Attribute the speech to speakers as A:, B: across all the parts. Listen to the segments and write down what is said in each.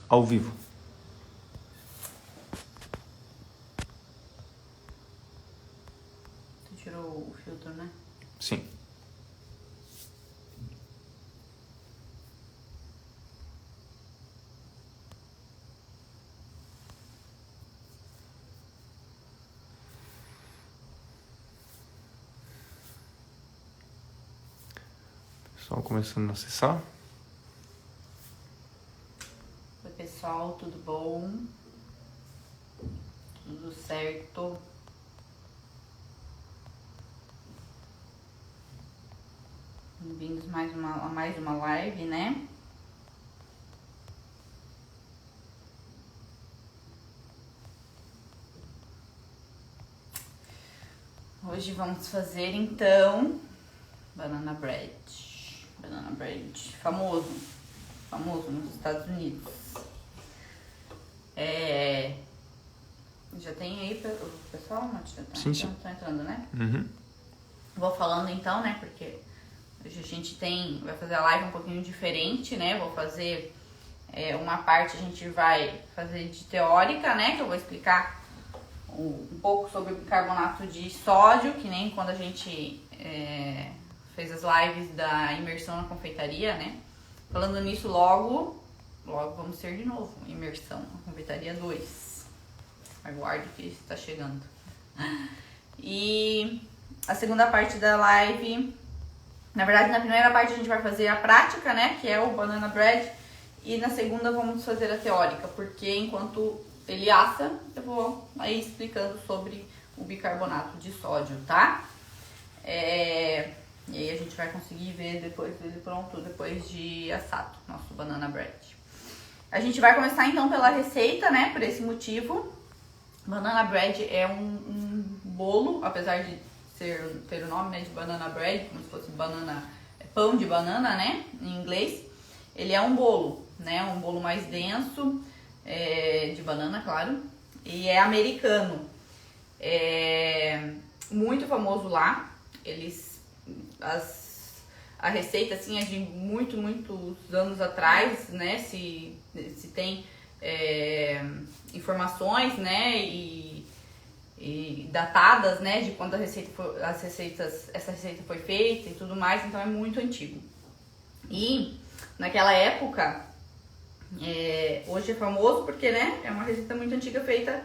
A: ao vivo.
B: Tu tirou o filtro, né?
A: Sim. Pessoal começando a acessar.
B: Oi, pessoal, tudo bom? Tudo certo? Bem-vindos a mais uma live, né? Hoje vamos fazer, então, banana bread. Banana bread, famoso nos Estados Unidos. Já tem aí o pessoal? Já tá,
A: Sim, sim.
B: Tá entrando, né?
A: Uhum.
B: Vou falando então, né? Porque hoje a gente vai fazer a live um pouquinho diferente, né? Vou fazer uma parte, a gente vai fazer de teórica, né? Que eu vou explicar um pouco sobre o bicarbonato de sódio, que nem quando a gente fez as lives da imersão na confeitaria, né? Falando nisso, logo vamos ter de novo imersão na confeitaria 2. Aguarde que está chegando. E a segunda parte da live, na verdade, na primeira parte a gente vai fazer a prática, né? Que é o banana bread. E na segunda vamos fazer a teórica, porque enquanto ele assa, eu vou aí explicando sobre o bicarbonato de sódio, tá? E aí a gente vai conseguir ver depois dele pronto, depois de assado, nosso banana bread. A gente vai começar então pela receita, né? Por esse motivo. Banana bread é um bolo, apesar de ter o nome, né, de banana bread, como se fosse pão de banana, né? Em inglês. Ele é um bolo, né? Um bolo mais denso, de banana, claro. E é americano. É muito famoso lá. A receita assim é de muitos anos atrás, né? Se tem informações, né? E datadas, né? De quando essa receita foi feita e tudo mais. Então é muito antigo. E naquela época, hoje é famoso porque, né? É uma receita muito antiga feita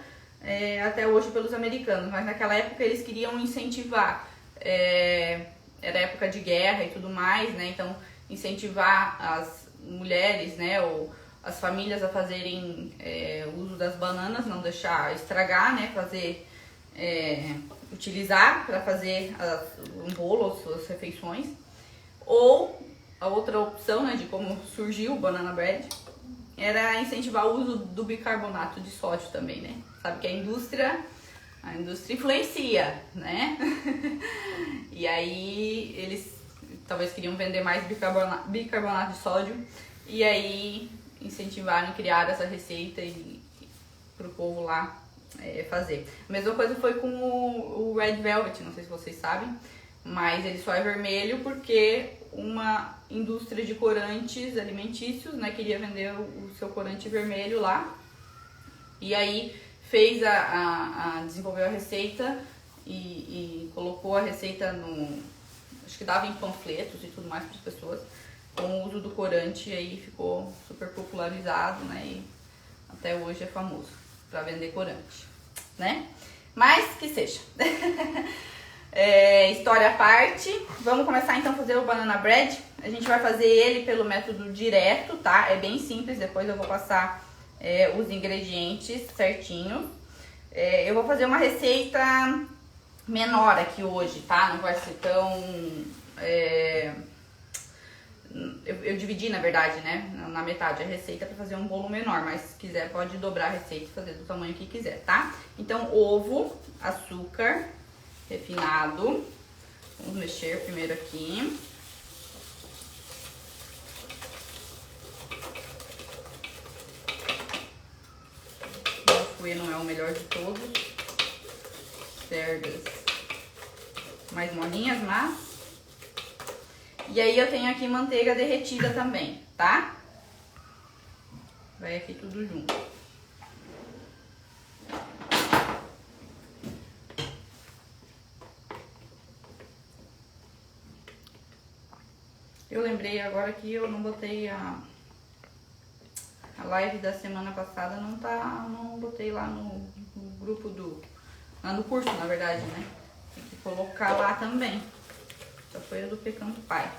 B: até hoje pelos americanos. Mas naquela época eles queriam incentivar. Era época de guerra e tudo mais, né? Então, incentivar as mulheres, né? Ou as famílias a fazerem uso das bananas, não deixar estragar, né? Utilizar para fazer um bolo, as suas refeições. Ou a outra opção, né? De como surgiu o banana bread era incentivar o uso do bicarbonato de sódio também, né? Sabe que a indústria influencia, né? E aí eles talvez queriam vender mais bicarbonato de sódio e aí incentivaram, criar essa receita pro povo lá fazer. A mesma coisa foi com o Red Velvet, não sei se vocês sabem, mas ele só é vermelho porque uma indústria de corantes alimentícios, né, queria vender o seu corante vermelho lá. E aí desenvolveu a receita e colocou a receita acho que dava em panfletos e tudo mais para as pessoas, com o uso do corante, e aí ficou super popularizado, né? E até hoje é famoso para vender corante, né? Mas que seja. História à parte. Vamos começar então a fazer o banana bread. A gente vai fazer ele pelo método direto, tá? É bem simples, depois eu vou passar os ingredientes certinho. Eu vou fazer uma receita menor aqui hoje, tá? Não vai ser tão... Eu dividi, na verdade, né? Na metade a receita para fazer um bolo menor, mas se quiser pode dobrar a receita e fazer do tamanho que quiser, tá? Então, ovo, açúcar refinado. Vamos mexer primeiro aqui. O fouet não é o melhor de todos. Cerdas mais molinhas, mas... E aí eu tenho aqui manteiga derretida também, tá? Vai aqui tudo junto. Eu lembrei agora que eu não botei a live da semana passada, não botei lá no grupo lá no curso, na verdade, né? Tem que colocar lá também. Só foi a do Pecanto Pai.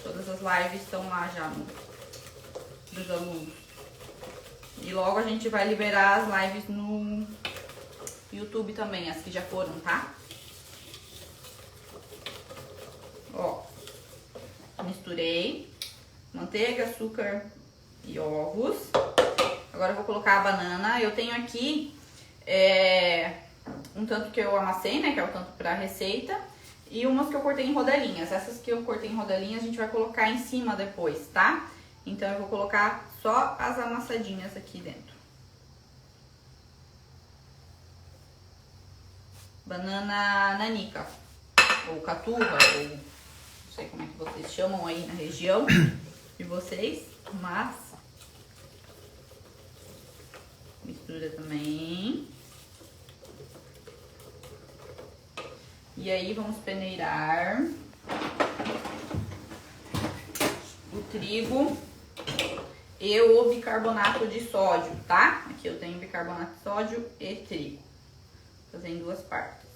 B: Todas as lives estão lá já dos alunos. E logo a gente vai liberar as lives no YouTube também, as que já foram, tá? Ó, misturei manteiga, açúcar e ovos. Agora eu vou colocar a banana. Eu tenho aqui um tanto que eu amassei, né, que é o tanto pra receita, e umas que eu cortei em rodelinhas. Essas que eu cortei em rodelinhas a gente vai colocar em cima depois, tá? Então eu vou colocar só as amassadinhas aqui dentro. Banana nanica, ou caturra, ou não sei como é que vocês chamam aí na região de vocês, mas mistura também. E aí vamos peneirar o trigo e o bicarbonato de sódio, tá? Aqui eu tenho bicarbonato de sódio e trigo. Vou fazer em duas partes.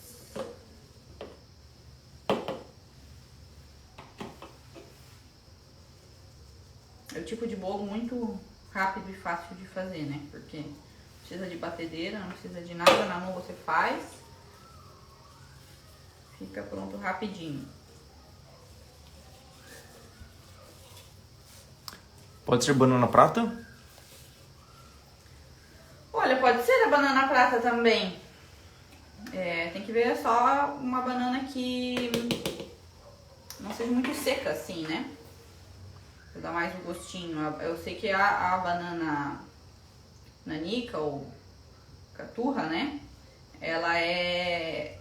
B: É o tipo de bolo muito rápido e fácil de fazer, né? Porque não precisa de batedeira, não precisa de nada, na mão você faz. Fica pronto rapidinho.
A: Pode ser banana prata?
B: Olha, pode ser a banana prata também. Tem que ver só uma banana que não seja muito seca assim, né? Pra dar mais um gostinho. Eu sei que a banana nanica ou caturra, né? Ela é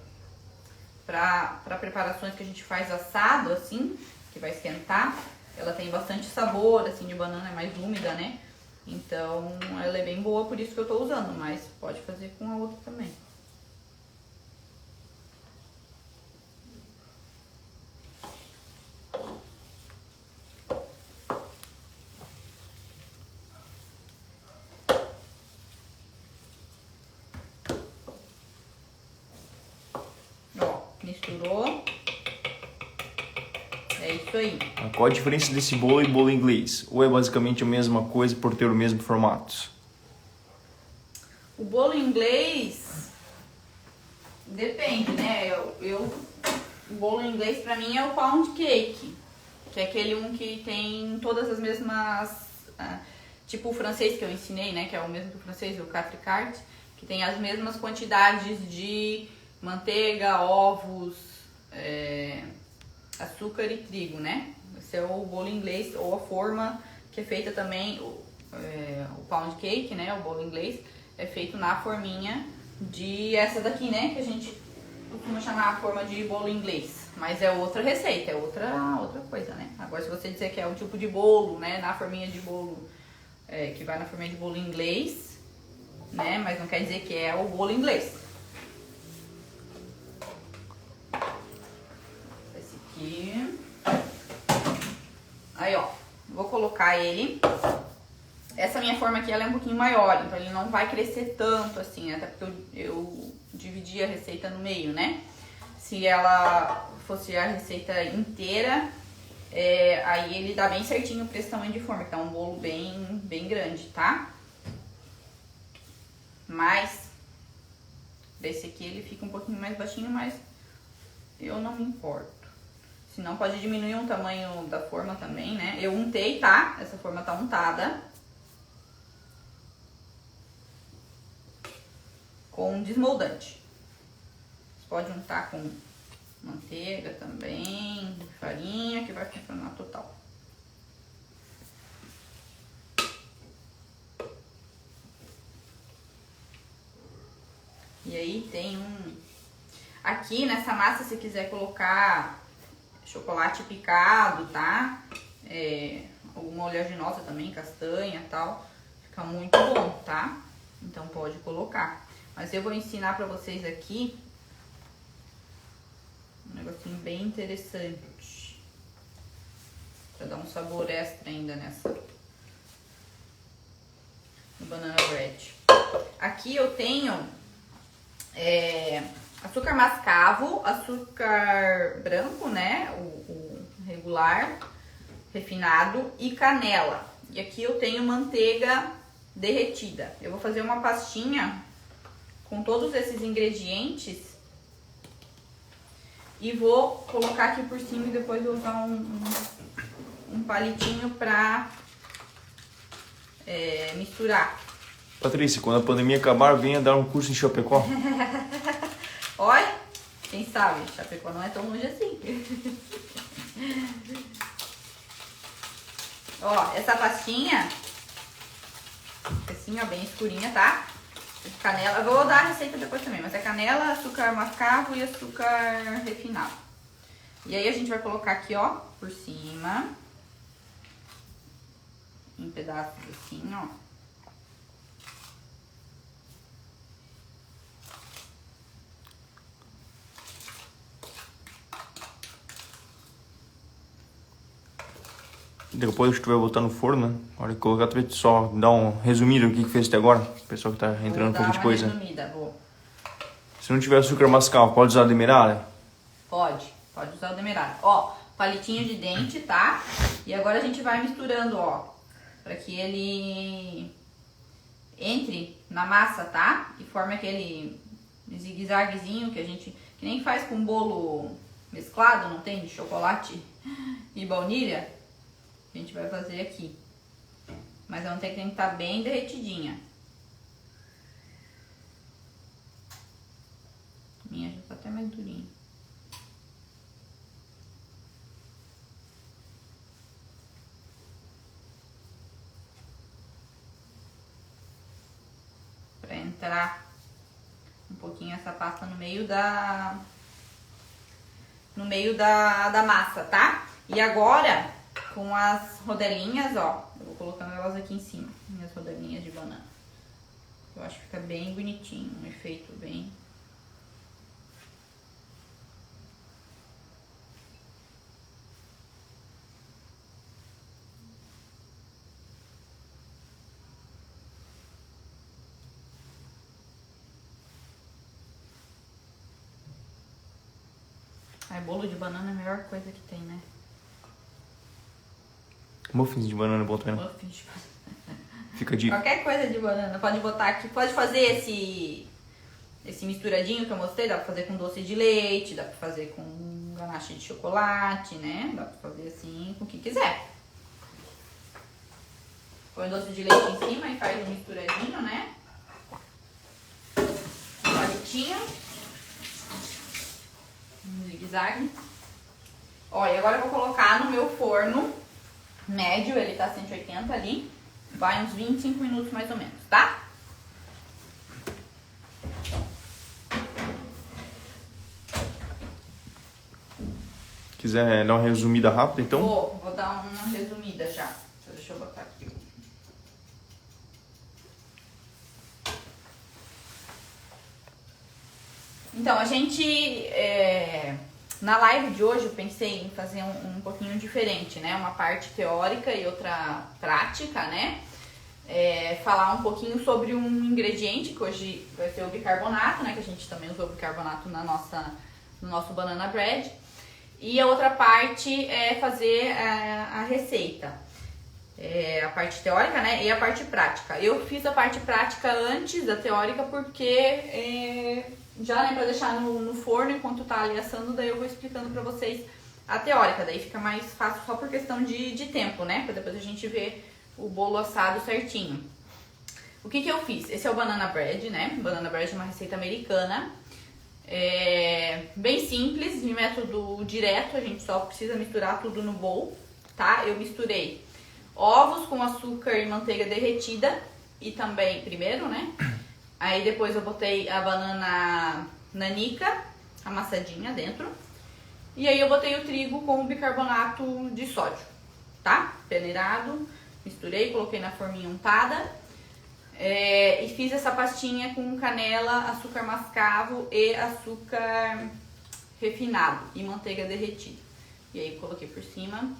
B: para preparações que a gente faz assado, assim, que vai esquentar. Ela tem bastante sabor, assim, de banana, é mais úmida, né? Então, ela é bem boa, por isso que eu tô usando, mas pode fazer com a outra também. Ó, misturou. É isso aí.
A: Qual a diferença desse bolo e bolo inglês? Ou é basicamente a mesma coisa por ter o mesmo formato?
B: O bolo inglês depende, né? O bolo inglês pra mim é o pound cake, que é aquele que tem todas as mesmas, tipo o francês que eu ensinei, né? Que é o mesmo que o francês, o quatre quarts, que tem as mesmas quantidades de manteiga, ovos, açúcar e trigo, né? Esse é o bolo inglês, ou a forma que é feita também, o pound cake, né? O bolo inglês é feito na forminha de essa daqui, né? Que a gente costuma chamar a forma de bolo inglês. Mas é outra receita, é outra coisa, né? Agora, se você disser que é um tipo de bolo, né? Na forminha de bolo, que vai na forminha de bolo inglês, né? Mas não quer dizer que é o bolo inglês. Esse aqui. Aí, ó. Vou colocar ele. Essa minha forma aqui, ela é um pouquinho maior, então ele não vai crescer tanto assim, até porque eu dividi a receita no meio, né? Se ela fosse a receita inteira, aí ele dá bem certinho pra esse tamanho de forma, que tá um bolo bem grande, tá? Mas, desse aqui ele fica um pouquinho mais baixinho, mas eu não me importo. Se não, pode diminuir o tamanho da forma também, né? Eu untei, tá? Essa forma tá untada. Com desmoldante. Você pode untar com manteiga também, farinha, que vai funcionar total. E aí tem aqui nessa massa, se quiser colocar chocolate picado, tá? alguma oleaginosa também, castanha e tal. Fica muito bom, tá? Então pode colocar. Mas eu vou ensinar pra vocês aqui um negocinho bem interessante. Pra dar um sabor extra ainda nessa no banana bread. Aqui eu tenho açúcar mascavo, açúcar branco, né? O regular, refinado e canela. E aqui eu tenho manteiga derretida. Eu vou fazer uma pastinha com todos esses ingredientes e vou colocar aqui por cima e depois vou usar um palitinho pra misturar.
A: Patrícia, quando a pandemia acabar, venha dar um curso em Chapecó.
B: Olha, quem sabe, Chapecó não é tão longe assim. Ó, essa pastinha, assim, ó, bem escurinha, tá? Canela, eu vou dar a receita depois também, mas é canela, açúcar mascavo e açúcar refinado. E aí a gente vai colocar aqui, ó, por cima, em pedaços assim, ó.
A: Depois que tu vai botar no forno, né? Na hora que colocar, tu vai só dar um resumido do que fez até agora. O pessoal que tá entrando um pouco de coisa.
B: Resumida, vou.
A: Se não tiver açúcar mascavo, pode usar demerara?
B: Pode usar o demerara. Ó, palitinho de dente, tá? E agora a gente vai misturando, ó, pra que ele entre na massa, tá? E forme aquele zigue-zaguezinho que nem faz com bolo mesclado, não tem? De chocolate e baunilha. A gente vai fazer aqui. Mas a manteiga tem que estar bem derretidinha. Minha já tá até mais durinha. Pra entrar um pouquinho essa pasta no meio da massa, tá? E agora, com as rodelinhas, ó, eu vou colocando elas aqui em cima, minhas rodelinhas de banana. Eu acho que fica bem bonitinho, um efeito bem... Bolo de banana é a melhor coisa que tem, né?
A: Muffins de banana é bom também, né?
B: Muffins de banana.
A: Fica a dica.
B: Qualquer coisa de banana, pode botar aqui, pode fazer esse misturadinho que eu mostrei, dá pra fazer com doce de leite, dá pra fazer com ganache de chocolate, né? Dá pra fazer assim, com o que quiser. Põe doce de leite em cima e faz um misturadinho, né? Um palitinho. Um zigue-zague. Ó, e agora eu vou colocar no meu forno médio, ele tá 180 ali. Vai uns 25 minutos mais ou menos, tá?
A: Quiser dar uma resumida rápida, então?
B: Vou dar uma resumida já. Deixa eu botar aqui. Então, a gente... Na live de hoje eu pensei em fazer um pouquinho diferente, né? Uma parte teórica e outra prática, né? Falar um pouquinho sobre um ingrediente que hoje vai ser o bicarbonato, né? Que a gente também usou bicarbonato no nosso banana bread. E a outra parte é fazer a receita. A parte teórica, né? E a parte prática. Eu fiz a parte prática antes da teórica porque... já, né, pra deixar no forno enquanto tá ali assando, daí eu vou explicando pra vocês a teórica, daí fica mais fácil só por questão de tempo, né, pra depois a gente ver o bolo assado certinho. O que eu fiz? Esse é o banana bread, né, banana bread é uma receita americana, bem simples, de método direto, a gente só precisa misturar tudo no bowl, tá, eu misturei ovos com açúcar e manteiga derretida, e também, primeiro, né, aí depois eu botei a banana nanica, amassadinha dentro. E aí eu botei o trigo com o bicarbonato de sódio, tá? Peneirado, misturei, coloquei na forminha untada. E fiz essa pastinha com canela, açúcar mascavo e açúcar refinado e manteiga derretida. E aí coloquei por cima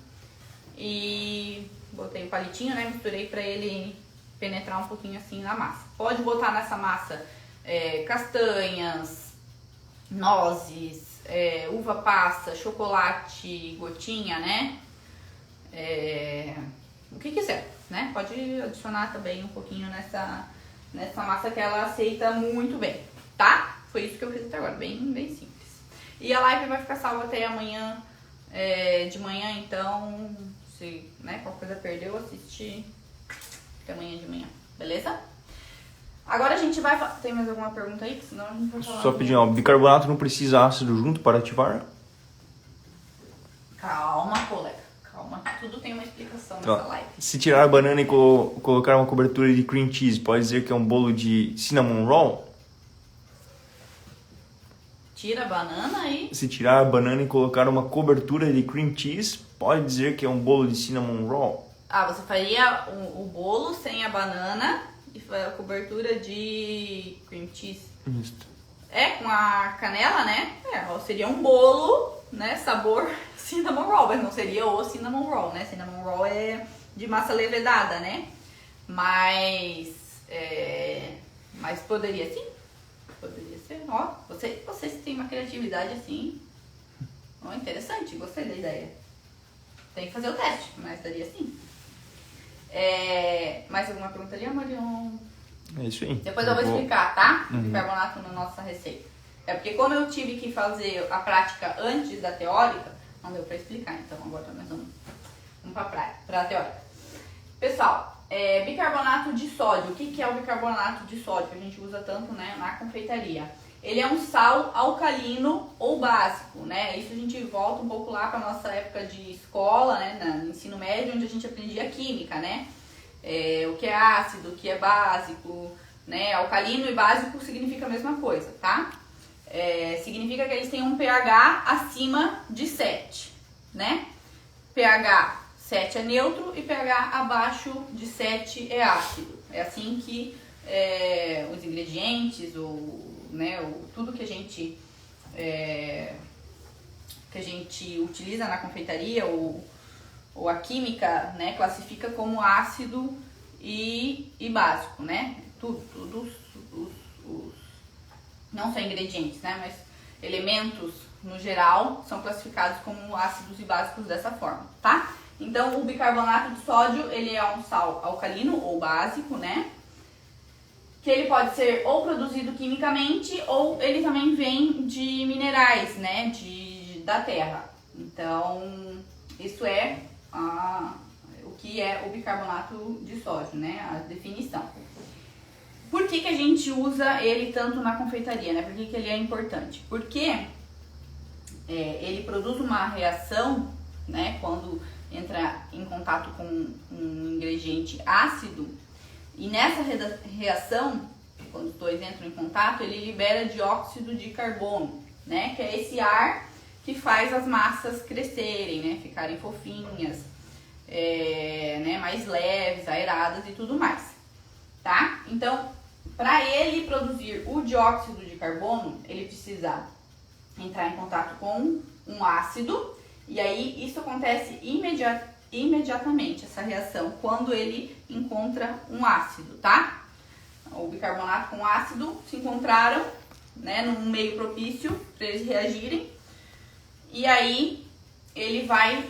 B: e botei o palitinho, né? Misturei pra ele penetrar um pouquinho assim na massa. Pode botar nessa massa castanhas, nozes, uva passa, chocolate, gotinha, né? O que quiser, né? Pode adicionar também um pouquinho nessa massa que ela aceita muito bem, tá? Foi isso que eu fiz até agora, bem simples. E a live vai ficar salva até amanhã de manhã, então se qualquer coisa perdeu, assiste até amanhã de manhã, beleza? Agora a gente vai... Tem mais alguma pergunta aí? Senão a gente vai falar...
A: Só pedir, ó, bicarbonato não precisa ácido junto para ativar?
B: Calma, colega. Calma, tudo tem uma explicação nessa
A: Ó,
B: live.
A: se tirar a banana e colocar uma cobertura de cream cheese, pode dizer que é um bolo de cinnamon roll?
B: Tira a banana e...
A: Se tirar a banana e colocar uma cobertura de cream cheese, pode dizer que é um bolo de cinnamon roll?
B: Ah, você faria o bolo sem a banana e a cobertura de cream cheese.
A: Isso.
B: Com a canela, né? Seria um bolo, né? Sabor cinnamon roll, mas não seria o cinnamon roll, né? Cinnamon roll é de massa levedada, né? Mas poderia sim. Poderia ser. Ó, vocês têm uma criatividade assim. Ó, interessante, gostei da ideia. Tem que fazer o teste, mas daria sim. Mais alguma pergunta ali, Marion?
A: É isso aí.
B: Depois eu vou explicar, tá? O bicarbonato na nossa receita. Porque como eu tive que fazer a prática antes da teórica, não deu pra explicar. Então agora nós vamos pra teórica. Pessoal, bicarbonato de sódio. O que é o bicarbonato de sódio? Que a gente usa tanto, né, na confeitaria. Ele é um sal alcalino ou básico, né? Isso a gente volta um pouco lá para nossa época de escola, né? No ensino médio, onde a gente aprendia química, né? O que é ácido, o que é básico, né? Alcalino e básico significa a mesma coisa, tá? Significa que eles têm um pH acima de 7, né? pH 7 é neutro e pH abaixo de 7 é ácido. É assim que os ingredientes, tudo que a gente utiliza na confeitaria ou a química, né, classifica como ácido e básico, né? Tudo não só ingredientes, né, mas elementos no geral são classificados como ácidos e básicos dessa forma, tá? Então o bicarbonato de sódio, ele é um sal alcalino ou básico, né? Que ele pode ser ou produzido quimicamente ou ele também vem de minerais, né, da terra. Então, isso é o que é o bicarbonato de sódio, né, a definição. Por que a gente usa ele tanto na confeitaria, né? Por que ele é importante? Porque ele produz uma reação, né, quando entra em contato com um ingrediente ácido. E nessa reação, quando os dois entram em contato, ele libera dióxido de carbono, né? Que é esse ar que faz as massas crescerem, né? Ficarem fofinhas, né? Mais leves, aeradas e tudo mais, tá? Então, para ele produzir o dióxido de carbono, ele precisa entrar em contato com um ácido. E aí, isso acontece imediatamente, essa reação, quando ele encontra um ácido, tá? O bicarbonato com ácido se encontraram, né, num meio propício para eles reagirem. E aí, ele vai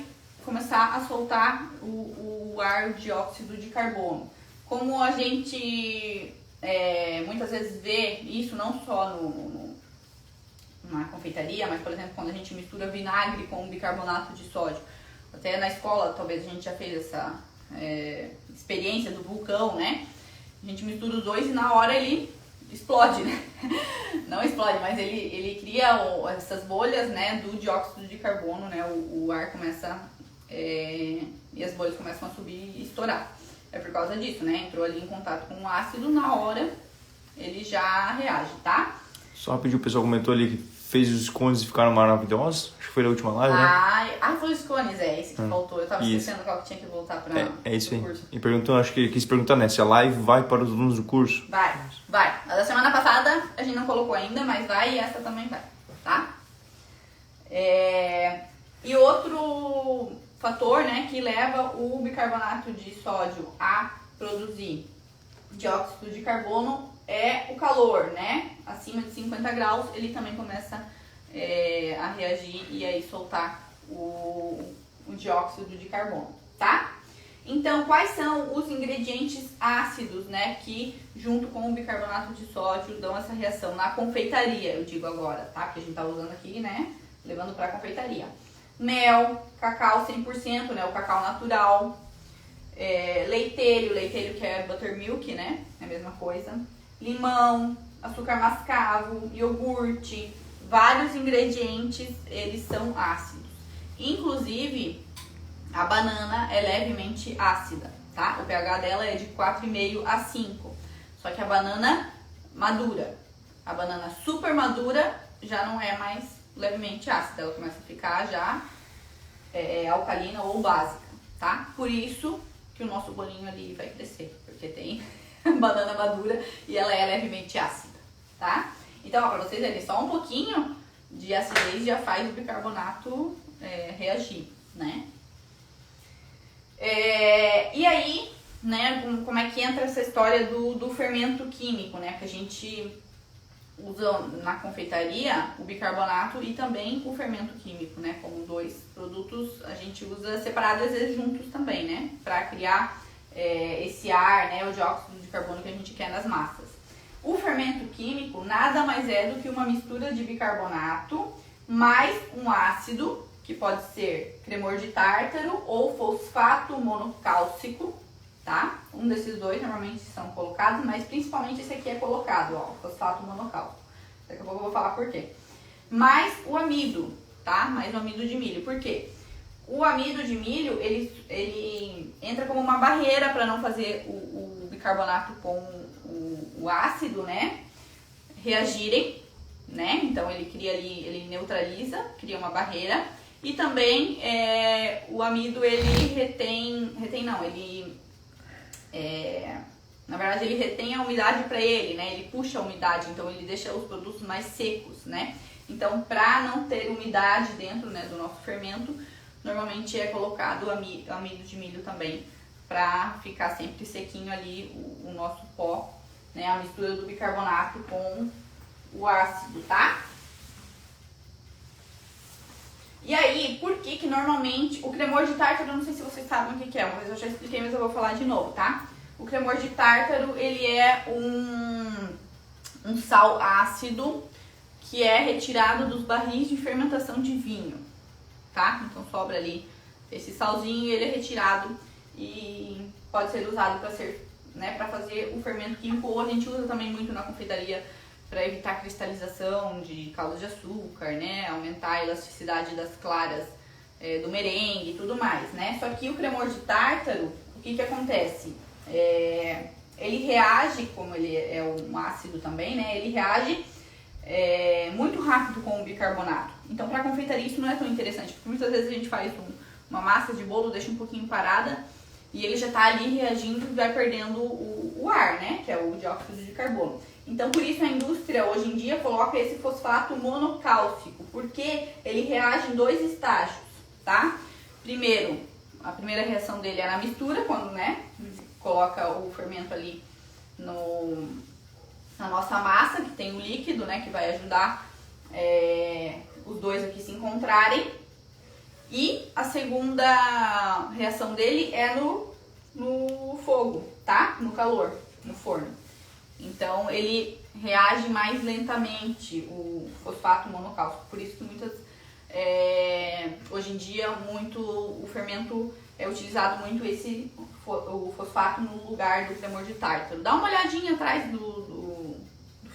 B: começar a soltar o ar, o dióxido de carbono. Como a gente muitas vezes vê isso não só na confeitaria, mas, por exemplo, quando a gente mistura vinagre com bicarbonato de sódio. Até na escola, talvez a gente já fez essa experiência do vulcão, né? A gente mistura os dois e na hora ele explode, né? Não explode, mas ele cria essas bolhas, né, do dióxido de carbono, né? O ar começa... e as bolhas começam a subir e estourar. É por causa disso, né? Entrou ali em contato com o ácido, na hora ele já reage, tá?
A: Só rapidinho, o pessoal comentou ali que fez os cones e ficaram maravilhosos. Acho que foi na última live, né?
B: Foi os cones, esse que faltou. Eu tava
A: Isso.
B: esquecendo qual que tinha que voltar pra
A: É isso
B: pro
A: aí.
B: curso.
A: E perguntou, acho que quis perguntar, né? Se a live vai para os alunos do curso.
B: Vai. A da semana passada a gente não colocou ainda, mas vai e essa também vai, tá? E outro fator, né, que leva o bicarbonato de sódio a produzir dióxido de carbono é o calor, né? Acima de 50 graus ele também começa a reagir e aí soltar o dióxido de carbono, tá? Então, quais são os ingredientes ácidos, né, que junto com o bicarbonato de sódio dão essa reação na confeitaria, eu digo agora, tá? Que a gente tá usando aqui, né, levando pra confeitaria. Mel, cacau 100%, né, o cacau natural, leitelho que é buttermilk, né, é a mesma coisa, limão, açúcar mascavo, iogurte, vários ingredientes, eles são ácidos. Inclusive, a banana é levemente ácida, tá? O pH dela é de 4,5 a 5. Só que a banana madura, a banana super madura já não é mais levemente ácida, ela começa a ficar já alcalina ou básica, tá? Por isso que o nosso bolinho ali vai crescer, porque tem banana madura e ela é levemente ácida, tá? Então, ó, pra vocês verem, só um pouquinho de acidez já faz o bicarbonato reagir, né? E aí, né, como é que entra essa história do fermento químico, né? Que a gente usa na confeitaria o bicarbonato e também o fermento químico, né? Como dois produtos, a gente usa separado às vezes juntos também, né? Pra criar esse ar, né? O dióxido de carbono que a gente quer nas massas. O fermento químico nada mais é do que uma mistura de bicarbonato mais um ácido, que pode ser cremor de tártaro ou fosfato monocálcico, tá? Um desses dois normalmente são colocados, mas principalmente esse aqui é colocado, ó, fosfato monocálcico. Daqui a pouco eu vou falar por quê. Mais o amido, tá? Mais o amido de milho. Por quê? O amido de milho, ele entra como uma barreira para não fazer o bicarbonato com o ácido, né, reagirem, né? Então ele cria ali, ele neutraliza, cria uma barreira. E também o amido ele na verdade ele retém a umidade para ele, né? Ele puxa a umidade, então ele deixa os produtos mais secos, né? Então, para não ter umidade dentro, né, do nosso fermento, normalmente é colocado amido de milho também, para ficar sempre sequinho ali o nosso pó, né? A mistura do bicarbonato com o ácido, tá? E aí, por que que normalmente o cremor de tártaro, eu não sei se vocês sabem o que é, uma vez eu já expliquei, mas eu vou falar de novo, tá? O cremor de tártaro, ele é um sal ácido que é retirado dos barris de fermentação de vinho, tá? Então sobra ali esse salzinho e ele é retirado e pode ser usado para fazer o fermento químico, ou a gente usa também muito na confeitaria para evitar a cristalização de calda de açúcar, né? Aumentar a elasticidade das claras do merengue e tudo mais, né? Só que o cremor de tártaro, o que acontece? Ele reage, como ele é um ácido também, né? Ele reage muito rápido com o bicarbonato. Então, para confeitaria isso não é tão interessante, porque muitas vezes a gente faz uma massa de bolo, deixa um pouquinho parada e ele já está ali reagindo e vai perdendo o ar, né? Que é o dióxido de carbono. Então, por isso a indústria hoje em dia coloca esse fosfato monocálcico, porque ele reage em 2 estágios, tá? Primeiro, a primeira reação dele é na mistura, quando, né, coloca o fermento ali na nossa massa, que tem o líquido, né, que vai ajudar os dois aqui se encontrarem. E a segunda reação dele é no fogo, tá? No calor, no forno. Então ele reage mais lentamente, o fosfato monocálcico. Por isso que hoje em dia o fermento é utilizado muito o fosfato no lugar do cremor de tártaro. Dá uma olhadinha atrás do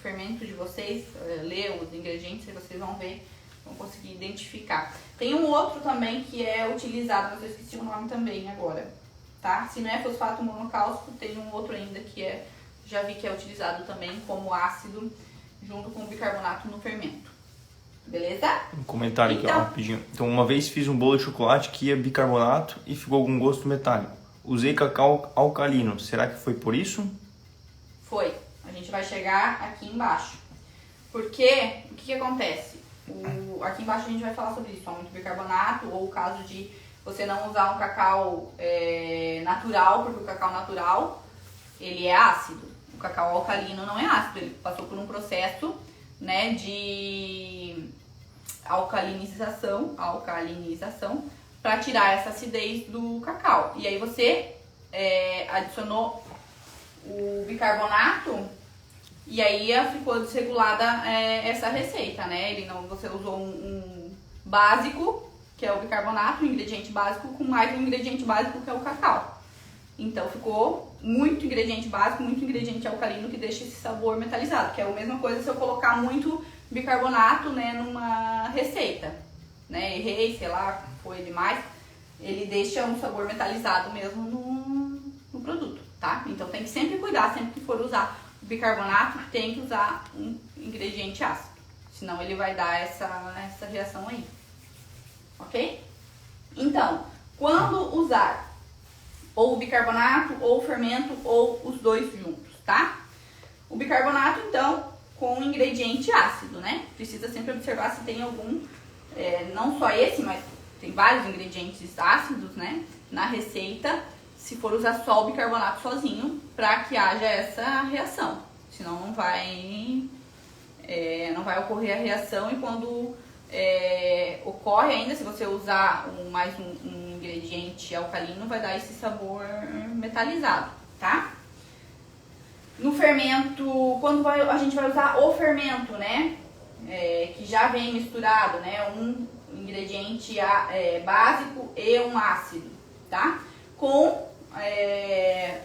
B: fermento de vocês, lê os ingredientes e vocês vão ver, vão conseguir identificar. Tem um outro também que é utilizado, mas eu esqueci o nome também agora, tá? Se não é fosfato monocálcico, tem um outro ainda que já vi que é utilizado também como ácido junto com o bicarbonato no fermento, Beleza?
A: Um comentário aqui, ó,
B: Então.
A: rapidinho. Então, uma vez fiz um bolo de chocolate que ia bicarbonato e ficou com gosto metálico. Usei cacau alcalino. Será que foi por isso?
B: Foi. A gente vai chegar aqui embaixo. Porque, o que acontece? Aqui embaixo a gente vai falar sobre isso, aumento do bicarbonato, ou o caso de você não usar um cacau natural, porque o cacau natural, ele é ácido. O cacau alcalino não é ácido, ele passou por um processo, né, de alcalinização para tirar essa acidez do cacau. E aí você adicionou o bicarbonato e aí ficou desregulada essa receita, né? Você usou um básico, que é o bicarbonato, um ingrediente básico, com mais um ingrediente básico, que é o cacau. Então ficou muito ingrediente básico, muito ingrediente alcalino, que deixa esse sabor metalizado, que é a mesma coisa se eu colocar muito bicarbonato, né, numa receita, né? Errei, sei lá, foi demais, ele deixa um sabor metalizado mesmo no produto, tá? Então tem que sempre cuidar, sempre que for usar o bicarbonato, tem que usar um ingrediente ácido, senão ele vai dar essa reação aí, ok? Então, quando usar ou o bicarbonato, ou o fermento, ou os dois juntos, tá? O bicarbonato, então, com um ingrediente ácido, né? Precisa sempre observar se tem algum, não só esse, mas tem vários ingredientes ácidos, né? Na receita, se for usar só o bicarbonato sozinho, para que haja essa reação. Senão não vai ocorrer a reação, e quando ocorre ainda, se você usar mais um ingrediente alcalino, vai dar esse sabor metalizado, tá? No fermento, quando a gente vai usar o fermento, né, que já vem misturado, né, um ingrediente básico e um ácido, tá?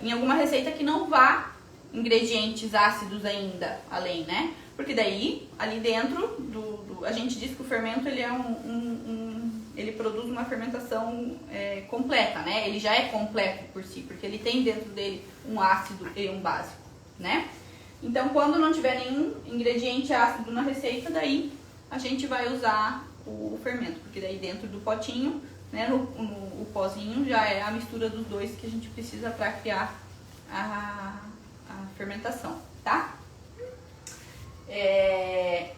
B: Em alguma receita que não vá ingredientes ácidos ainda, além, né? Porque daí, ali dentro a gente diz que o fermento, ele é ele produz uma fermentação completa, né? Ele já é completo por si, porque ele tem dentro dele um ácido e um básico, né? Então, quando não tiver nenhum ingrediente ácido na receita, daí a gente vai usar o fermento, porque daí dentro do potinho, né, o pozinho, já é a mistura dos dois que a gente precisa para criar a fermentação, tá?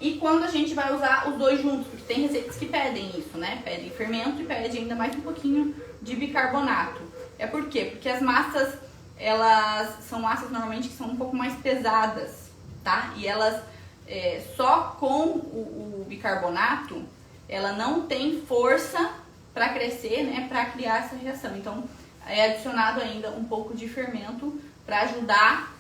B: E quando a gente vai usar os dois juntos, porque tem receitas que pedem isso, né? Pedem fermento e pedem ainda mais um pouquinho de bicarbonato. Por quê? Porque as massas, elas são massas normalmente que são um pouco mais pesadas, tá? E elas, só com o bicarbonato, ela não tem força para crescer, né? Para criar essa reação. Então, é adicionado ainda um pouco de fermento para ajudar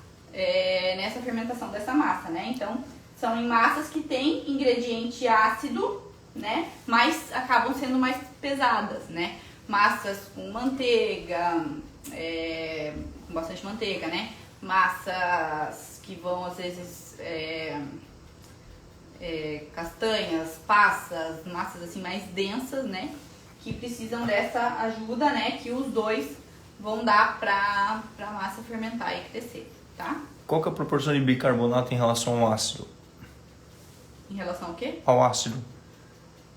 B: nessa fermentação dessa massa, né? Então, são em massas que tem ingrediente ácido, né? Mas acabam sendo mais pesadas, né? Massas com manteiga, com bastante manteiga, né? Massas que vão, às vezes, castanhas, passas, massas assim mais densas, né? Que precisam dessa ajuda, né? Que os dois vão dar pra massa fermentar e crescer, tá?
A: Qual que é a proporção de bicarbonato em relação ao ácido?
B: Em relação ao quê?
A: Ao ácido.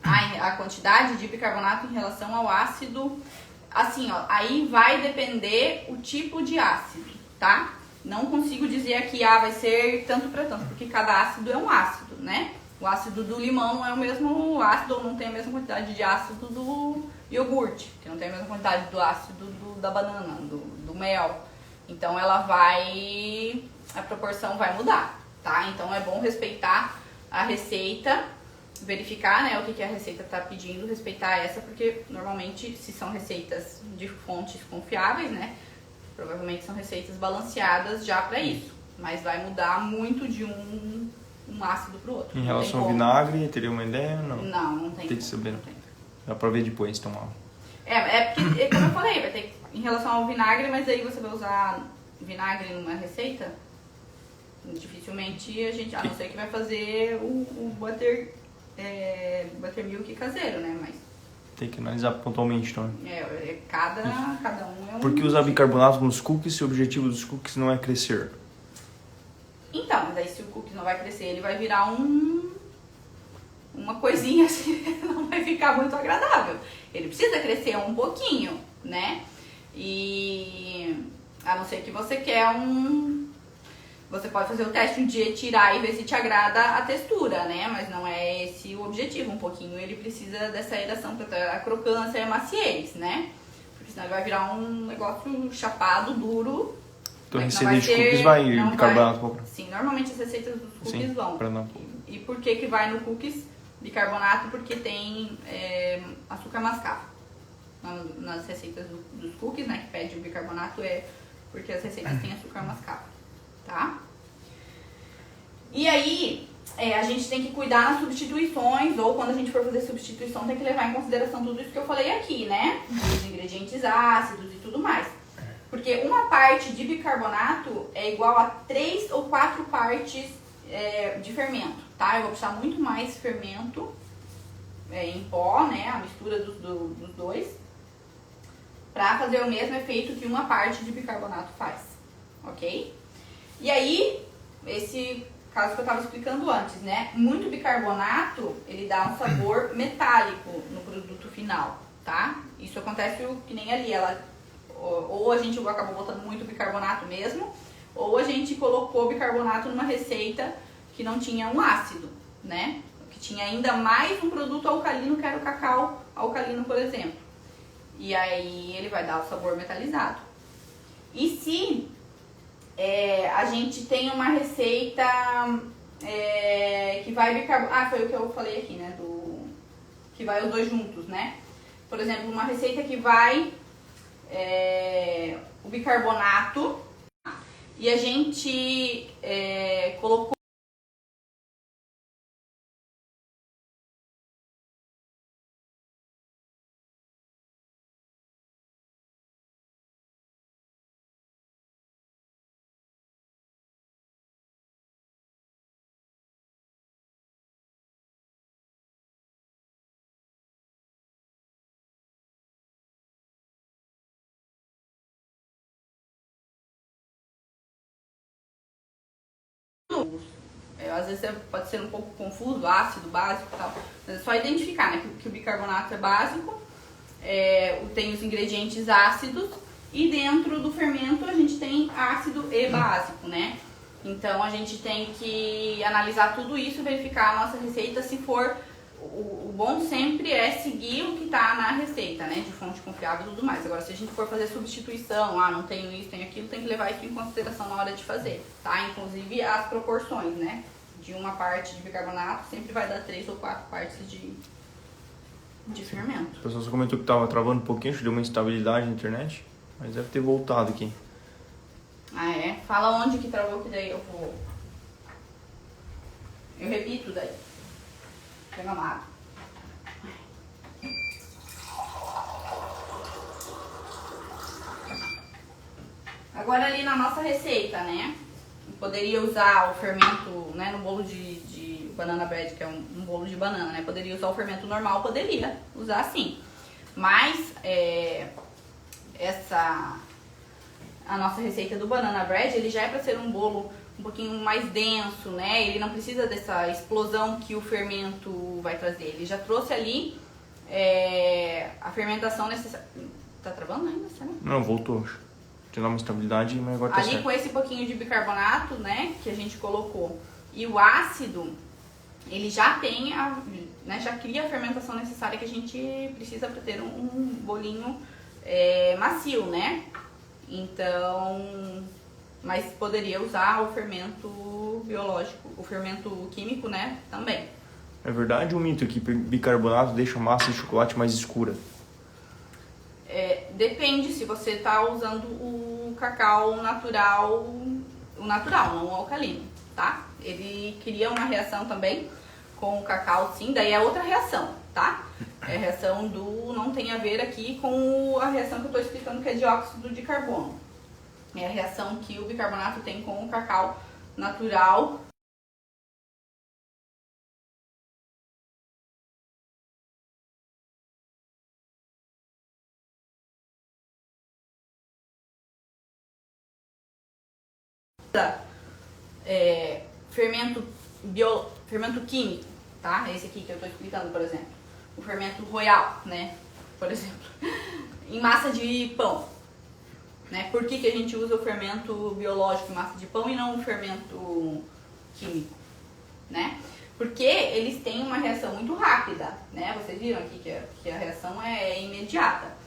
B: A quantidade de bicarbonato em relação ao ácido, assim, ó, aí vai depender o tipo de ácido, tá? Não consigo dizer aqui, vai ser tanto para tanto, porque cada ácido é um ácido, né? O ácido do limão não é o mesmo ácido, ou não tem a mesma quantidade de ácido do iogurte, que não tem a mesma quantidade do ácido da banana, do mel. Então a proporção vai mudar, tá? Então é bom respeitar a receita, verificar, né, o que a receita está pedindo, respeitar essa, porque normalmente, se são receitas de fontes confiáveis, né, provavelmente são receitas balanceadas já para isso, mas vai mudar muito de um ácido para o outro.
A: Em relação ao vinagre, teria uma ideia? Não,
B: não tem.
A: Tem que saber. Dá para ver depois, então.
B: Porque, como eu falei, vai ter em relação ao vinagre, mas aí você vai usar vinagre numa receita, dificilmente a gente, a não ser que vai fazer o buttermilk caseiro, né? Mas
A: tem que analisar pontualmente, então.
B: Cada um é um.
A: Por que usar bicarbonato nos cookies se o objetivo dos cookies não é crescer?
B: Então, mas aí se o cookie não vai crescer, ele vai virar um uma coisinha assim, não vai ficar muito agradável. Ele precisa crescer um pouquinho, né? E a não ser que você quer você pode fazer o teste um dia, tirar e ver se te agrada a textura, né? Mas não é esse o objetivo. Um pouquinho ele precisa dessa aeração para ter a crocância e a maciez, né? Porque senão ele vai virar um negócio chapado, duro.
A: Então a
B: Não
A: receita
B: vai
A: de
B: ter-
A: cookies vai
B: não
A: bicarbonato
B: vai. Sim, normalmente as receitas dos cookies
A: Sim,
B: vão.
A: pra não.
B: E por que vai no cookies bicarbonato? Porque tem açúcar mascavo. Nas receitas dos cookies, né, que pede o bicarbonato, é porque as receitas têm açúcar mascavo, tá? E aí, a gente tem que cuidar nas substituições, ou quando a gente for fazer substituição, tem que levar em consideração tudo isso que eu falei aqui, né? Os ingredientes ácidos e tudo mais. Porque uma parte de bicarbonato é igual a 3 ou 4 partes de fermento, tá? Eu vou precisar muito mais fermento em pó, né? A mistura dos dois, para fazer o mesmo efeito que uma parte de bicarbonato faz, ok? E aí, esse caso que eu estava explicando antes, né? Muito bicarbonato, ele dá um sabor metálico no produto final, tá? Isso acontece que nem ali, ou a gente acabou botando muito bicarbonato mesmo, ou a gente colocou bicarbonato numa receita que não tinha um ácido, né? Que tinha ainda mais um produto alcalino, que era o cacau alcalino, por exemplo. E aí ele vai dar o sabor metalizado. E se a gente tem uma receita que vai bicarbonato... Ah, foi o que eu falei aqui, né? Que vai os dois juntos, né? Por exemplo, uma receita que vai o bicarbonato e a gente colocou às vezes pode ser um pouco confuso, ácido, básico e tal. Mas é só identificar, né, que o bicarbonato é básico, tem os ingredientes ácidos e dentro do fermento a gente tem ácido e básico, né? Então a gente tem que analisar tudo isso, verificar a nossa receita. Se for, o bom sempre é seguir o que está na receita, né? De fonte confiável e tudo mais. Agora, se a gente for fazer substituição, não tenho isso, tenho aquilo, tem que levar isso em consideração na hora de fazer, tá? Inclusive as proporções, né? De uma parte de bicarbonato sempre vai dar 3 ou 4 partes de fermento.
A: O pessoal só comentou que tava travando um pouquinho, acho que deu uma instabilidade na internet, mas deve ter voltado aqui.
B: Ah, é? Fala onde que travou, que daí eu vou... Eu repito daí. Pega uma água. Agora ali na nossa receita, né? Eu poderia usar o fermento, né? No bolo de banana bread, que é um bolo de banana, né? Poderia usar o fermento normal, poderia usar sim. Mas a nossa receita do banana bread, ele já é para ser um bolo um pouquinho mais denso, né? Ele não precisa dessa explosão que o fermento vai trazer. Ele já trouxe ali a fermentação necessária. Tá travando ainda, será?
A: Não, voltou. Tinha uma estabilidade, mas agora tá
B: Ali
A: certo.
B: com esse pouquinho de bicarbonato, né, que a gente colocou, e o ácido, ele já tem já cria a fermentação necessária que a gente precisa para ter um bolinho macio, né? Então, mas poderia usar o fermento biológico, o fermento químico, né, também.
A: É verdade ou mito que bicarbonato deixa a massa de chocolate mais escura?
B: Depende se você tá usando o cacau natural, o natural, não o alcalino, tá? Ele cria uma reação também com o cacau, sim, daí é outra reação, tá? É a reação não tem a ver aqui com a reação que eu tô explicando, que é dióxido de carbono. É a reação que o bicarbonato tem com o cacau natural. Fermento químico, tá? Esse aqui que eu tô explicando, por exemplo. O fermento royal, né? Por exemplo. Em massa de pão, né? Por que a gente usa o fermento biológico em massa de pão e não o fermento químico, né? Porque eles têm uma reação muito rápida, né? Vocês viram aqui que a reação é imediata.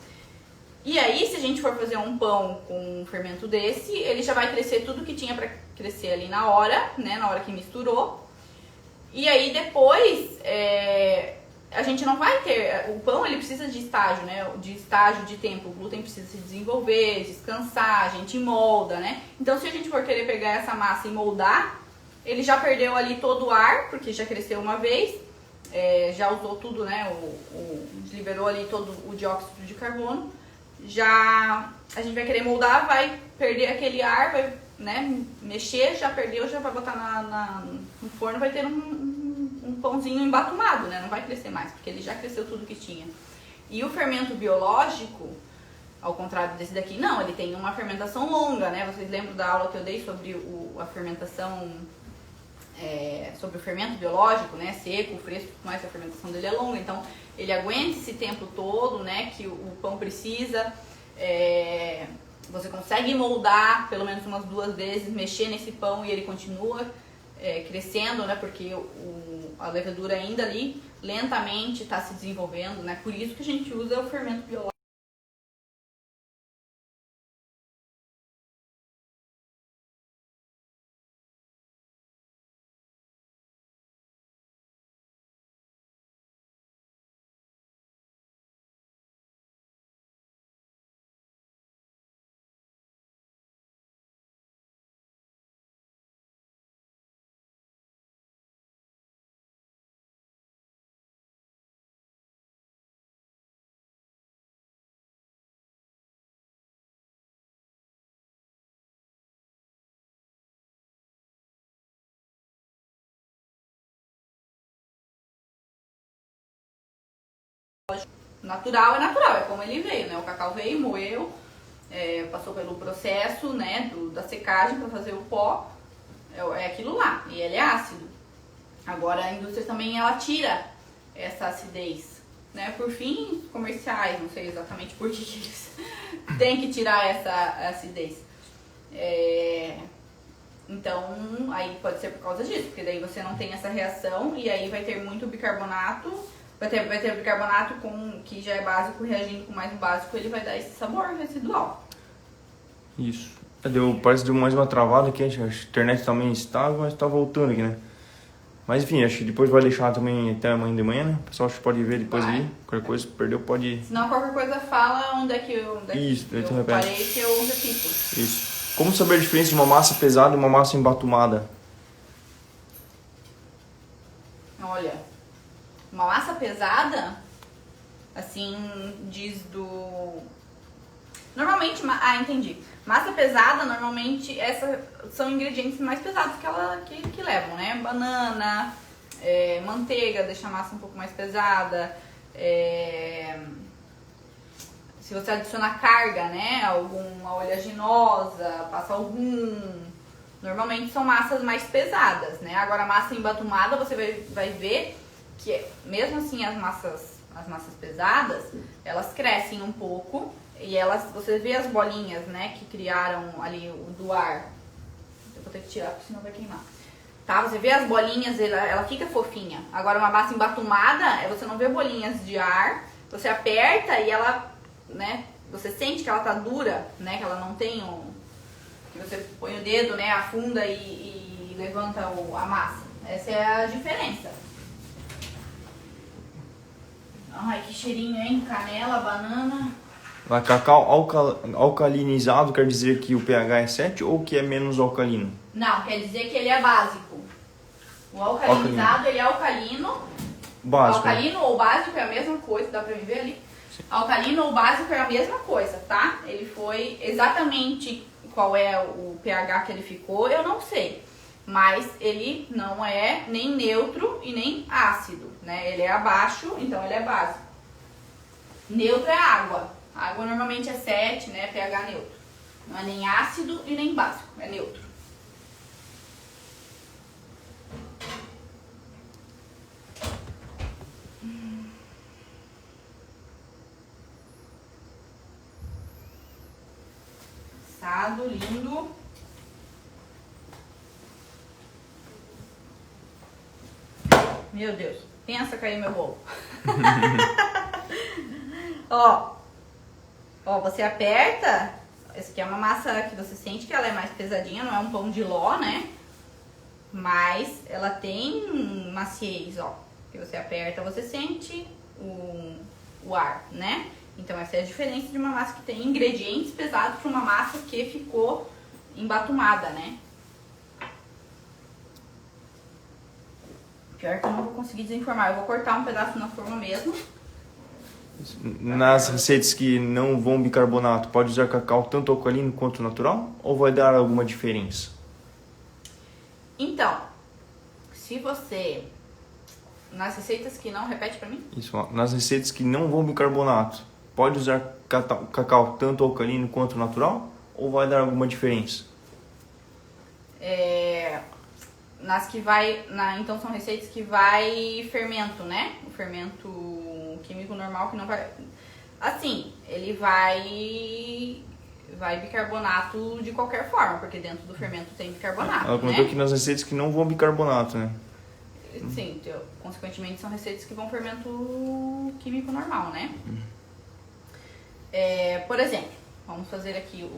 B: E aí, se a gente for fazer um pão com um fermento desse, ele já vai crescer tudo que tinha para crescer ali na hora, né? Na hora que misturou. E aí depois, a gente não vai ter... O pão, ele precisa de estágio, né? De estágio de tempo. O glúten precisa se desenvolver, descansar, a gente molda, né? Então, se a gente for querer pegar essa massa e moldar, ele já perdeu ali todo o ar, porque já cresceu uma vez, já usou tudo, né? Liberou ali todo o dióxido de carbono. Já a gente vai querer moldar, vai perder aquele ar, vai, né, mexer, já perdeu, já vai botar no forno, vai ter um pãozinho embatumado, né? Não vai crescer mais, porque ele já cresceu tudo que tinha. E o fermento biológico, ao contrário desse daqui, não, ele tem uma fermentação longa, né? Vocês lembram da aula que eu dei sobre a fermentação, sobre o fermento biológico, né? Seco, fresco, mas a fermentação dele é longa, então ele aguenta esse tempo todo, né? Que o pão precisa. Você consegue moldar pelo menos umas 2 vezes, mexer nesse pão e ele continua crescendo, né? Porque a levedura ainda ali lentamente está se desenvolvendo, né? Por isso que a gente usa o fermento biológico. Natural é natural, é como ele veio, né? O cacau veio, moeu, passou pelo processo, né, da secagem para fazer o pó, é aquilo lá, e ele é ácido. Agora a indústria também, ela tira essa acidez, né, por fins comerciais, não sei exatamente por que eles têm que tirar essa acidez. Então, aí pode ser por causa disso, porque daí você não tem essa reação e aí vai ter muito bicarbonato. Vai ter o bicarbonato que já é básico, reagindo com mais um básico, ele vai dar esse sabor residual.
A: Isso. Parece que deu mais uma travada aqui, a internet também estava, mas tá voltando aqui, né? Mas enfim, acho que depois vai deixar também até amanhã de manhã, né? O pessoal acho que pode ver depois aí. Qualquer coisa, perdeu, pode...
B: Se não, qualquer coisa fala onde é que eu parei, que eu repito.
A: Isso. Como saber a diferença de uma massa pesada e uma massa embatumada?
B: Olha, uma massa pesada, assim, diz do... Normalmente, entendi. Massa pesada, normalmente, essas são ingredientes mais pesados que levam, né? Banana, manteiga, deixa a massa um pouco mais pesada. Se você adicionar carga, né? Alguma oleaginosa, passa o rum. Normalmente são massas mais pesadas, né? Agora, a massa embatumada, você vai ver que mesmo assim as massas pesadas, elas crescem um pouco e você vê as bolinhas, né, que criaram ali do ar. Eu vou ter que tirar, porque senão vai queimar. Tá? Você vê as bolinhas, ela fica fofinha. Agora uma massa embatumada, você não vê bolinhas de ar, você aperta e ela, né, você sente que ela tá dura, né, que ela não tem que você põe o dedo, né, afunda e levanta a massa. Essa é a diferença. Ai, que cheirinho, hein? Canela, banana.
A: Cacau alcalinizado quer dizer que o pH é 7 ou que é menos alcalino?
B: Não, quer dizer que ele é básico. O alcalinizado, ele é alcalino.
A: Básico.
B: Alcalino ou básico é a mesma coisa, dá pra me ver ali? Sim. Alcalino ou básico é a mesma coisa, tá? Ele foi exatamente qual é o pH que ele ficou, eu não sei. Mas ele não é nem neutro e nem ácido, né? Ele é abaixo, então ele é básico. Neutro é água. A água normalmente é 7, né? pH neutro. Não é nem ácido e nem básico, é neutro. prensado, lindo. Meu Deus, pensa cair meu bolo. Ó, você aperta. Essa aqui é uma massa que você sente que ela é mais pesadinha, não é um pão de ló, né? Mas ela tem maciez, ó. Que você aperta, você sente o ar, né? Então essa é a diferença de uma massa que tem ingredientes pesados para uma massa que ficou embatumada, né? Pior que eu não vou conseguir desenformar. Eu vou cortar um pedaço na forma mesmo.
A: Nas receitas que não vão bicarbonato, pode usar cacau tanto alcalino quanto natural? Ou vai dar alguma diferença?
B: Então, se você... Nas receitas que não, repete pra mim.
A: Isso, ó. Nas receitas que não vão bicarbonato, pode usar cacau tanto alcalino quanto natural? Ou vai dar alguma diferença?
B: Nas que vai... então são receitas que vai fermento, né? O fermento químico normal que não vai... Assim, ele vai bicarbonato de qualquer forma, porque dentro do fermento tem bicarbonato,
A: Ela comentou
B: né?
A: que nas receitas que não vão bicarbonato, né?
B: Sim, consequentemente são receitas que vão fermento químico normal, né? Por exemplo, vamos fazer aqui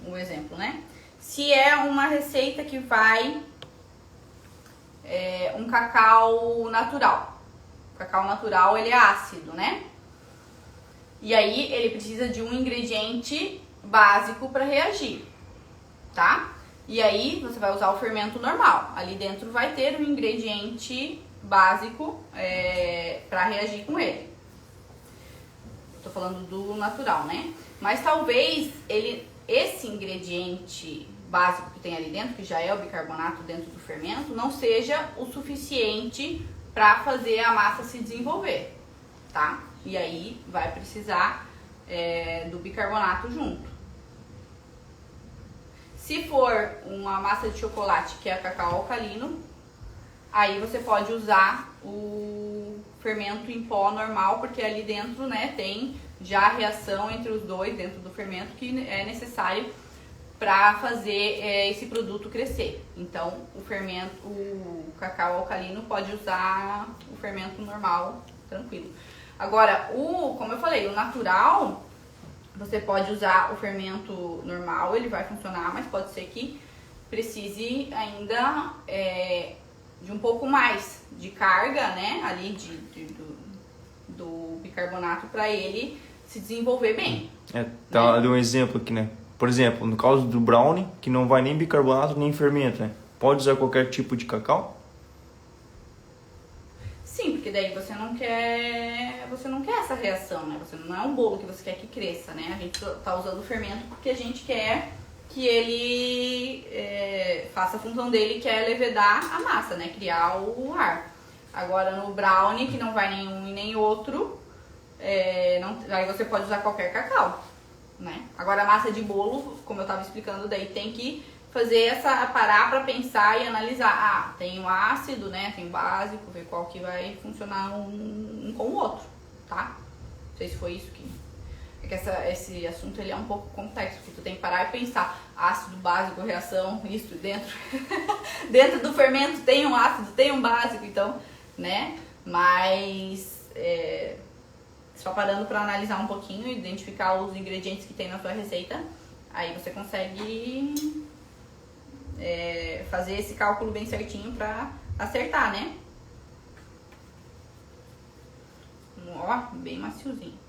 B: um exemplo, né? Se é uma receita que vai um cacau natural. O cacau natural, ele é ácido, né? E aí, ele precisa de um ingrediente básico para reagir, tá? E aí, você vai usar o fermento normal. Ali dentro vai ter um ingrediente básico para reagir com ele. Tô falando do natural, né? Mas talvez esse ingrediente básico que tem ali dentro, que já é o bicarbonato dentro do fermento, não seja o suficiente para fazer a massa se desenvolver, tá? E aí vai precisar do bicarbonato junto. Se for uma massa de chocolate que é cacau alcalino, aí você pode usar o fermento em pó normal, porque ali dentro, né, tem já a reação entre os dois dentro do fermento que é necessário para fazer esse produto crescer. Então, o cacau alcalino pode usar o fermento normal, tranquilo. Agora, como eu falei, o natural, você pode usar o fermento normal, ele vai funcionar, mas pode ser que precise ainda de um pouco mais de carga, né, ali do bicarbonato para ele se desenvolver bem.
A: Tá, deu um exemplo aqui, né? Por exemplo, no caso do brownie, que não vai nem bicarbonato nem fermento, né? Pode usar qualquer tipo de cacau?
B: Sim, porque daí você não quer essa reação, né? Você não é um bolo que você quer que cresça, né? A gente tá usando o fermento porque a gente quer que ele faça a função dele, que é levedar a massa, né? Criar o ar. Agora no brownie, que não vai nenhum e nem outro, aí você pode usar qualquer cacau, né? Agora a massa de bolo, como eu tava explicando, daí tem que parar para pensar e analisar. Tem o ácido, né? Tem o básico, ver qual que vai funcionar um com o outro, tá? Não sei se foi isso que... É que esse assunto ele é um pouco complexo, porque tu tem que parar e pensar. Ácido, básico, reação, isso dentro. Dentro do fermento tem um ácido, tem um básico, então, né? Mas só parando para analisar um pouquinho, identificar os ingredientes que tem na sua receita, aí você consegue fazer esse cálculo bem certinho para acertar, né? Ó, bem maciozinho.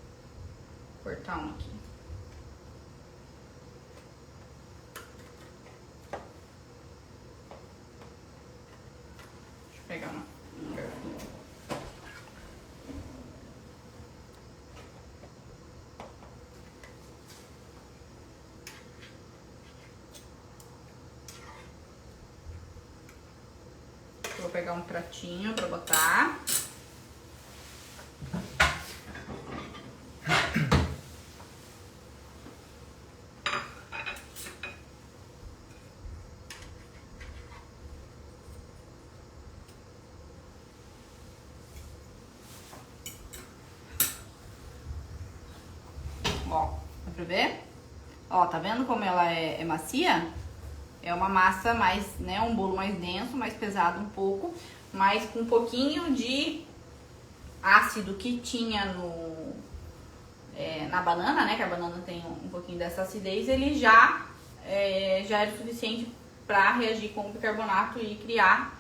B: Vou cortar um aqui. Deixa eu pegar um garfinho. Vou pegar um pratinho pra botar. Ó, dá pra ver? Ó, tá vendo como ela é macia? É uma massa mais, né, um bolo mais denso, mais pesado um pouco, mas com um pouquinho de ácido que tinha na banana, né, que a banana tem um pouquinho dessa acidez, ele já era o suficiente para reagir com o bicarbonato e criar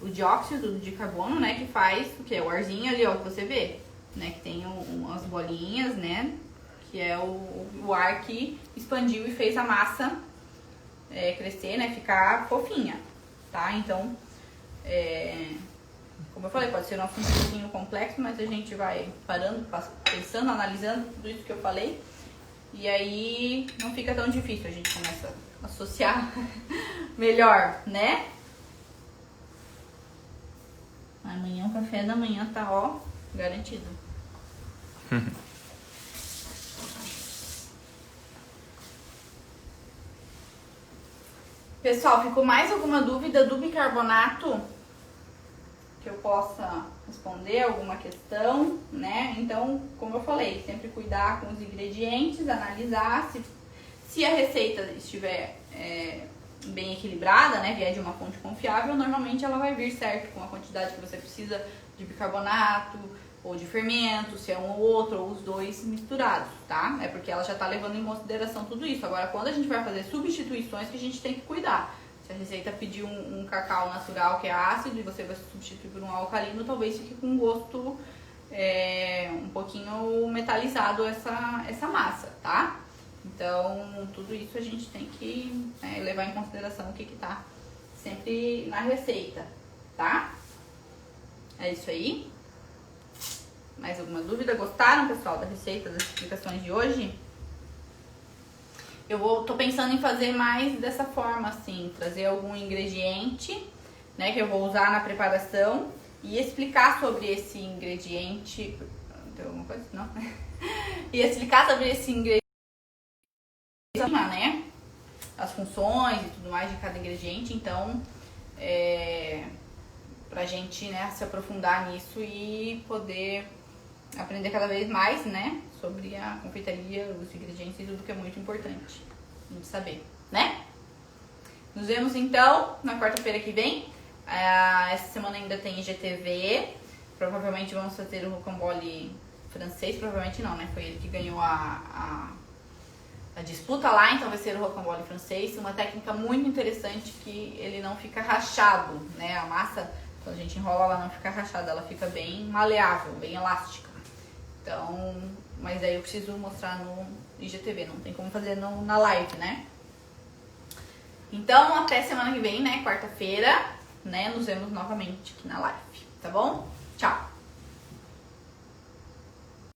B: o dióxido de carbono, né, que faz o que? O arzinho ali, ó, que você vê, né, que tem umas bolinhas, né, que é o ar que expandiu e fez a massa crescer, né, ficar fofinha, tá? Então, como eu falei, pode ser um assunto um pouquinho complexo, mas a gente vai parando, pensando, analisando tudo isso que eu falei, e aí não fica tão difícil, a gente começa a associar melhor, né? Amanhã o café da manhã tá, ó, garantido. Pessoal, ficou mais alguma dúvida do bicarbonato que eu possa responder, alguma questão, né? Então, como eu falei, sempre cuidar com os ingredientes, analisar se a receita estiver bem equilibrada, né? Vier de uma fonte confiável, normalmente ela vai vir certo com a quantidade que você precisa de bicarbonato ou de fermento, se é um ou outro, ou os dois misturados, tá? É porque ela já tá levando em consideração tudo isso. Agora, quando a gente vai fazer substituições, que a gente tem que cuidar. Se a receita pedir um cacau natural que é ácido e você vai substituir por um alcalino, talvez fique com um gosto um pouquinho metalizado essa massa, tá? Então, tudo isso a gente tem que levar em consideração o que tá sempre na receita, tá? É isso aí. Mais alguma dúvida? Gostaram, pessoal, da receita, das explicações de hoje? Tô pensando em fazer mais dessa forma, assim, trazer algum ingrediente, né, que eu vou usar na preparação e explicar sobre esse ingrediente. Tem alguma coisa? Não? E explicar sobre esse ingrediente, né, as funções e tudo mais de cada ingrediente. Então, pra gente, né, se aprofundar nisso e poder aprender cada vez mais, né, sobre a confeitaria, os ingredientes e tudo que é muito importante a gente saber, né? Nos vemos então na quarta-feira que vem. Essa semana ainda tem IGTV. Provavelmente vamos fazer o rocambole francês. Provavelmente não, né? Foi ele que ganhou a disputa lá, então vai ser o rocambole francês. Uma técnica muito interessante que ele não fica rachado, né? A massa, quando a gente enrola, ela não fica rachada, ela fica bem maleável, bem elástica. Então, mas aí eu preciso mostrar no IGTV, não tem como fazer na live, né? Então, até semana que vem, né? Quarta-feira, né? Nos vemos novamente aqui na live, tá bom?